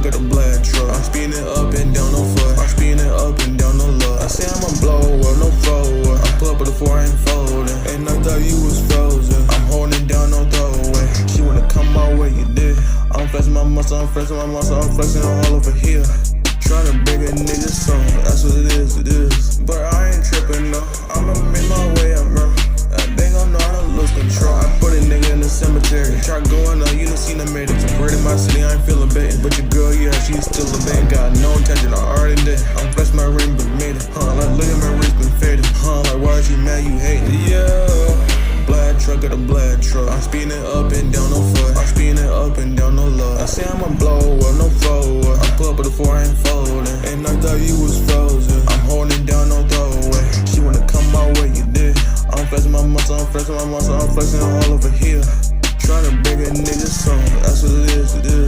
truck, got a black truck. I'm speeding up and down, no fuck. I'm speeding up and down, no love. I say I'm a blower, no thrower. I pull up with the 4, I ain't folding. And I thought you was frozen. I'm holding down, no throwaway. She wanna come my way, you did. I'm flexing my muscle, I'm flexing my muscle, I'm flexing all over here. Tryna bring a nigga song, that's what it is, it is. But I ain't tripping, no. I'ma make my way up, bro. They gon' know how to lose control. I put a nigga in the cemetery. Try going up, you done seen I made it. To bread in my city, I ain't feeling baiting. But your girl, yeah, she's still a bait. Got no intention, I already did. I'm flexing my ring, but made it. Like look at my wrist been faded. Like why is you mad, you hate it? Yeah. Black truck, got a black truck. I'm speeding up and down, no fuck. I'm speeding up and down, no love. I say I'm a blower, no thrower. I pull up with the 4, I ain't folding. And I thought you was frozen. I'm holding down, no throwaway. She wanna come my way, you did. I'm flexing my muscle, I'm flexing my muscle, I'm flexing all over here. Tryna bring a nigga song, that's what it is, it is.